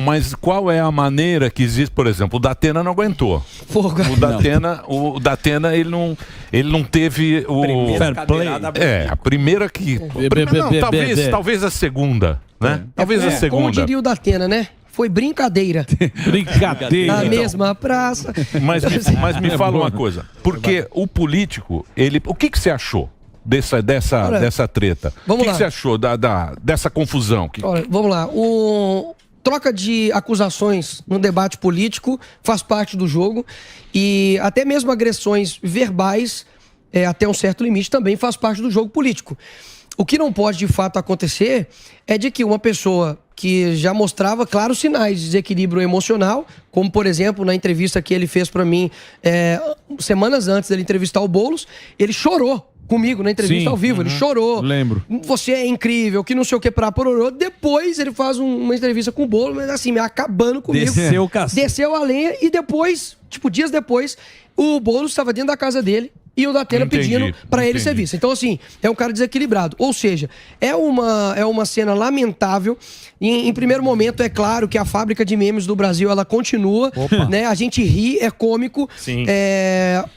Mas qual é a maneira que existe, por exemplo, o Datena não aguentou. O Datena ele não teve o fair play. A primeira que talvez a segunda, né? Talvez a segunda. Como diria o Datena, né? Foi brincadeira. Brincadeira. Na mesma praça. Mas me fala uma coisa. Porque o político, o que você achou dessa treta? O que você achou dessa confusão? Olha, vamos lá. Troca de acusações no debate político faz parte do jogo e até mesmo agressões verbais, até um certo limite, também faz parte do jogo político. O que não pode, de fato, acontecer é de que uma pessoa que já mostrava claros sinais de desequilíbrio emocional, como, por exemplo, na entrevista que ele fez para mim semanas antes dele entrevistar o Boulos, ele chorou comigo na entrevista ao vivo, ele chorou. Lembro. Você é incrível, que não sei o que pra pororô. Depois ele faz uma entrevista com o Boulos, mas assim, me acabando comigo. Desceu o cacete. Desceu a lenha e depois, dias depois, o Boulos estava dentro da casa dele e o Datena pedindo pra ele ser visto. Então, assim, é um cara desequilibrado. Ou seja, é uma cena lamentável. Em primeiro momento, é claro que a fábrica de memes do Brasil, ela continua, né? A gente ri, é cômico.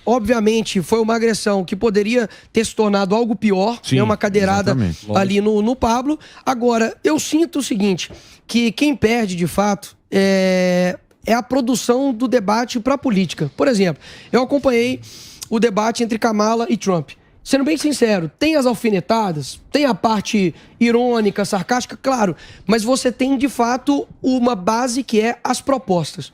Obviamente, foi uma agressão que poderia ter se tornado algo pior, né? Uma cadeirada ali no Pablo. Agora, eu sinto o seguinte, que quem perde, de fato, é a produção do debate pra política. Por exemplo, eu acompanhei o debate entre Kamala e Trump. Sendo bem sincero, tem as alfinetadas, tem a parte irônica, sarcástica, claro, mas você tem, de fato, uma base que é as propostas.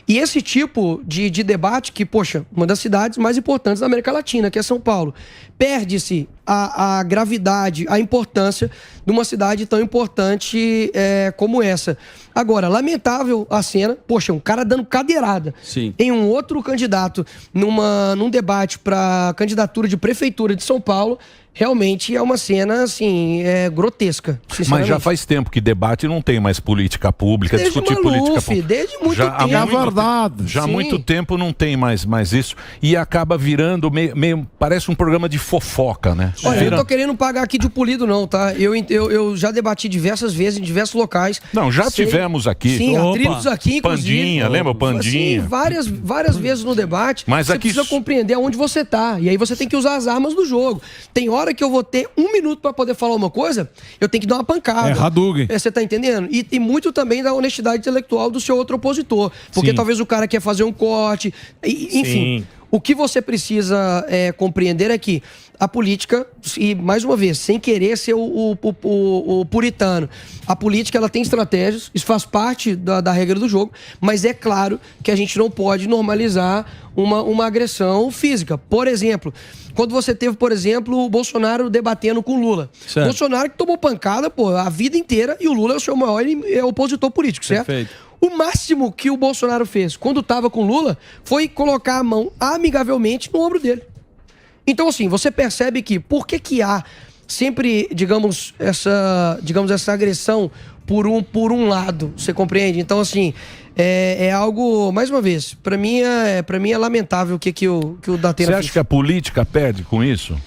E esse tipo de debate, que, poxa, uma das cidades mais importantes da América Latina, que é São Paulo, perde-se a gravidade, a importância de uma cidade tão importante como essa. Agora, lamentável a cena, poxa, um cara dando cadeirada em um outro candidato num debate para candidatura de prefeitura de São Paulo. Realmente é uma cena, assim, grotesca. Mas já faz tempo que debate não tem mais política pública, discutir política pública. Desde muito tempo. É verdade. Já há muito tempo não tem mais isso. E acaba virando meio parece um programa de fofoca, né? Olha, eu não tô querendo pagar aqui de polido, não, tá? Eu já debati diversas vezes em diversos locais. Não, já tivemos aqui. Sim, atritos aqui, inclusive. Pandinha, lembra o Pandinha? Sim, várias vezes no debate. Mas você aqui precisa compreender aonde você tá. E aí você tem que usar as armas do jogo. Tem hora que eu vou ter 1 minuto para poder falar uma coisa, eu tenho que dar uma pancada. Hadouken. Você tá entendendo? E muito também da honestidade intelectual do seu outro opositor. Porque talvez o cara quer fazer um corte. Enfim, o que você precisa compreender é que a política, e mais uma vez, sem querer ser o puritano, a política ela tem estratégias, isso faz parte da regra do jogo, mas é claro que a gente não pode normalizar uma agressão física. Por exemplo, quando você teve, por exemplo, o Bolsonaro debatendo com o Lula. Certo. Bolsonaro que tomou pancada, a vida inteira, e o Lula é o seu maior opositor político, certo? Perfeito. O máximo que o Bolsonaro fez quando estava com o Lula foi colocar a mão amigavelmente no ombro dele. Então, assim, você percebe que por que há sempre, digamos, essa agressão por um lado, você compreende? Então, assim, é algo, mais uma vez, para mim é lamentável o que o Datena fez. Você acha que a política perde com isso?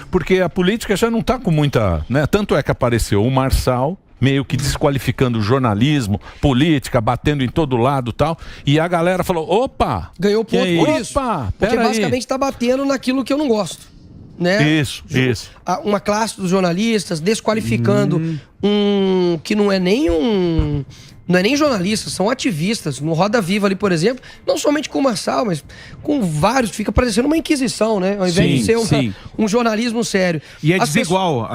Porque a política já não está com muita, né? Tanto é que apareceu o Marçal, meio que desqualificando o jornalismo, política, batendo em todo lado e tal. E a galera falou, opa! Ganhou ponto por isso. Porque basicamente está batendo naquilo que eu não gosto. Né? Isso. Uma classe dos jornalistas desqualificando um que não é nem jornalistas, são ativistas. No Roda Viva ali, por exemplo, não somente com o Marçal, mas com vários, fica parecendo uma inquisição, né? Ao invés de ser um jornalismo sério. E é desigual,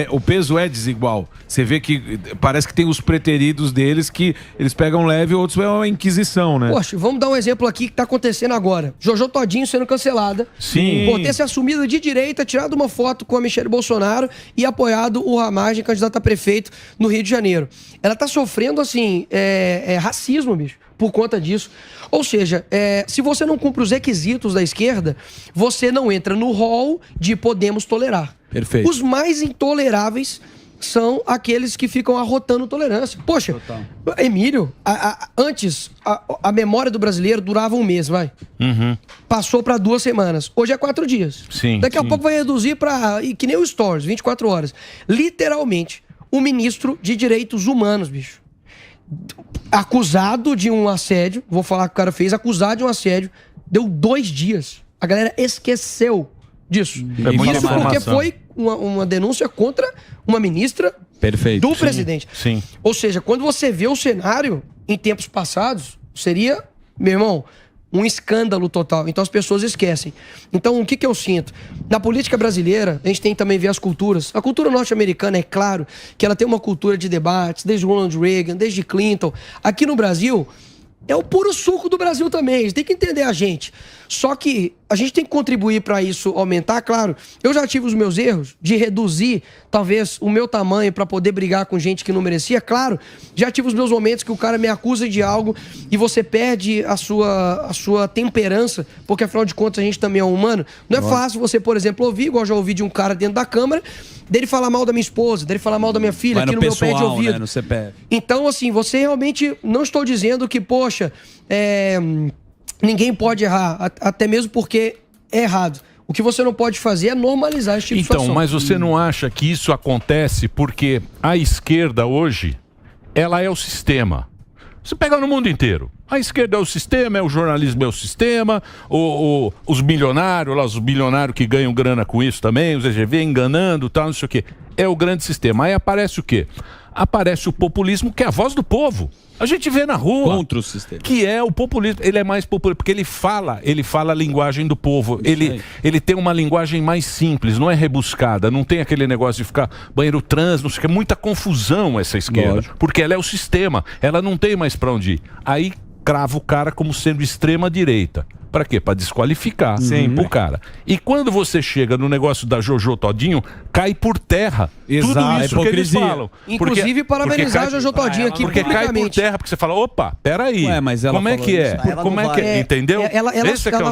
o peso é desigual. Você vê que parece que tem os preteridos deles que eles pegam leve e outros é uma inquisição, né? Poxa, vamos dar um exemplo aqui que tá acontecendo agora. Jojo Todinho sendo cancelada. Sim. Por ter se assumido de direita, tirado uma foto com a Michelle Bolsonaro e apoiado o Ramagem, candidato a prefeito no Rio de Janeiro. Ela tá sofrendo, assim, racismo, bicho, por conta disso. Ou seja, se você não cumpre os requisitos da esquerda, você não entra no rol de podemos tolerar. Perfeito. Os mais intoleráveis são aqueles que ficam arrotando tolerância. Poxa, Emílio, antes a memória do brasileiro durava 1 mês, vai. Passou para 2 semanas. Hoje é 4 dias. Daqui a pouco vai reduzir para, que nem o Stories, 24 horas. Literalmente, o ministro de Direitos Humanos, bicho, acusado de um assédio, vou falar que o cara fez, acusado de um assédio, deu 2 dias. A galera esqueceu disso. Isso porque foi uma denúncia contra uma ministra do presidente. Sim. Ou seja, quando você vê o cenário em tempos passados, seria, meu irmão, um escândalo total. Então as pessoas esquecem. Então o que eu sinto? Na política brasileira, a gente tem que também ver as culturas. A cultura norte-americana, é claro, que ela tem uma cultura de debates, desde Ronald Reagan, desde Clinton. Aqui no Brasil, é o puro suco do Brasil também. A gente tem que entender a gente. Só que a gente tem que contribuir para isso aumentar, claro. Eu já tive os meus erros de reduzir, talvez, o meu tamanho para poder brigar com gente que não merecia. Claro, já tive os meus momentos que o cara me acusa de algo e você perde a sua temperança, porque afinal de contas a gente também é humano. Não é fácil você, por exemplo, ouvir, igual eu já ouvi de um cara dentro da Câmara, dele falar mal da minha esposa, dele falar mal da minha filha, aqui no meu pé de ouvido. Né, no CPF. Então, assim, você realmente... Não estou dizendo que, poxa, ninguém pode errar, até mesmo porque é errado. O que você não pode fazer é normalizar esse tipo de situação. Então, mas você não acha que isso acontece porque a esquerda hoje, ela é o sistema. Você pega no mundo inteiro. A esquerda é o sistema, o jornalismo é o sistema, os bilionários, lá, os bilionários que ganham grana com isso também, os EGV enganando, tal, não sei o quê. É o grande sistema. Aí aparece o quê? Aparece o populismo, que é a voz do povo. A gente vê na rua. Contra o sistema. Que é o populismo. Ele é mais popular, porque ele fala a linguagem do povo. Ele tem uma linguagem mais simples, não é rebuscada, não tem aquele negócio de ficar banheiro trans, não sei o que. É muita confusão essa esquerda. Lógico. Porque ela é o sistema, ela não tem mais pra onde ir. Aí crava o cara como sendo extrema-direita. Pra quê? Pra desqualificar o cara. E quando você chega no negócio da Jojo Todinho, cai por terra tudo isso que eles falam. Inclusive, parabenizar a Jojo Todinho aqui porque cai por terra, porque você fala, opa, peraí, como é que é? Como é que é? Entendeu? Ela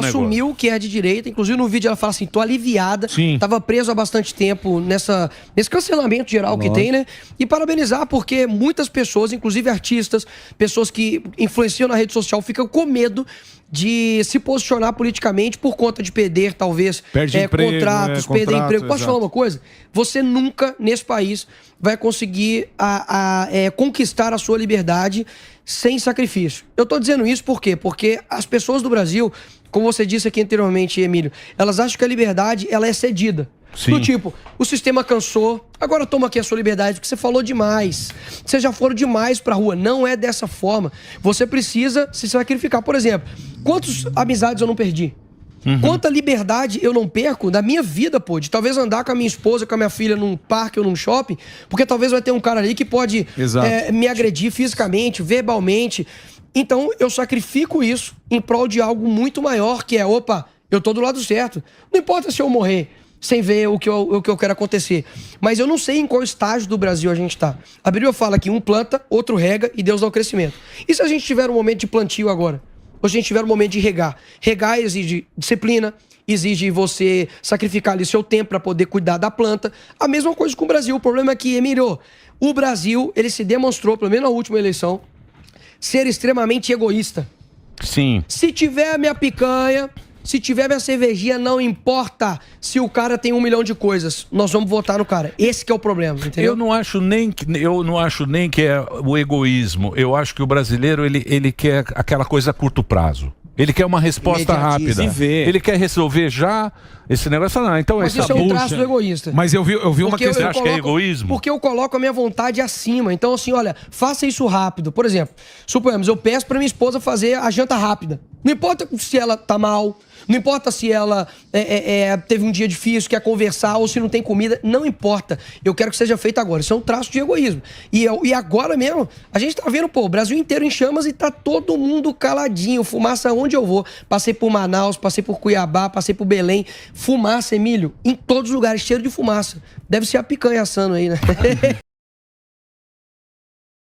assumiu que é de direita, inclusive no vídeo ela fala assim, tô aliviada, tava preso há bastante tempo nesse cancelamento geral que tem, né? E parabenizar porque muitas pessoas, inclusive artistas, pessoas que influenciam na rede social, ficam com medo de se posicionar politicamente por conta de perder, talvez, contratos, perder emprego. Posso falar uma coisa? Você nunca, nesse país, vai conseguir conquistar a sua liberdade sem sacrifício. Eu tô dizendo isso por quê? Porque as pessoas do Brasil, como você disse aqui anteriormente, Emílio, elas acham que a liberdade ela é cedida. Sim. Do tipo, o sistema cansou, agora toma aqui a sua liberdade, porque você falou demais. Vocês já foram demais pra rua. Não é dessa forma. Você precisa se sacrificar. Por exemplo, quantas amizades eu não perdi? Quanta liberdade eu não perco da minha vida, pô, de talvez andar com a minha esposa, com a minha filha num parque ou num shopping, porque talvez vai ter um cara ali que pode me agredir fisicamente, verbalmente. Então, eu sacrifico isso em prol de algo muito maior, que é, opa, eu tô do lado certo. Não importa se eu morrer sem ver o que eu quero acontecer. Mas eu não sei em qual estágio do Brasil a gente está. A Bíblia fala que um planta, outro rega e Deus dá o crescimento. E se a gente tiver um momento de plantio agora? Ou se a gente tiver um momento de regar? Regar exige disciplina, exige você sacrificar ali seu tempo para poder cuidar da planta. A mesma coisa com o Brasil. O problema é que, Emílio, o Brasil, ele se demonstrou, pelo menos na última eleição, ser extremamente egoísta. Sim. Se tiver a minha picanha... Se tiver minha cervejinha, não importa se o cara tem 1 milhão de coisas. Nós vamos votar no cara. Esse que é o problema, entendeu? Eu não acho nem que é o egoísmo. Eu acho que o brasileiro, ele quer aquela coisa a curto prazo. Ele quer uma resposta rápida. Ele quer resolver já esse negócio. Não, então mas isso é um traço do egoísta. Mas eu vi uma questão. Você acha que é egoísmo? Porque eu coloco a minha vontade acima. Então, assim, olha, faça isso rápido. Por exemplo, suponhamos, eu peço pra minha esposa fazer a janta rápida. Não importa se ela tá mal, não importa se ela teve um dia difícil, quer conversar, ou se não tem comida, não importa. Eu quero que seja feito agora. Isso é um traço de egoísmo. E agora mesmo, a gente tá vendo, pô, o Brasil inteiro em chamas e tá todo mundo caladinho. Fumaça onde eu vou. Passei por Manaus, passei por Cuiabá, passei por Belém. Fumaça, Emílio, em todos os lugares, cheiro de fumaça. Deve ser a picanha assando aí, né?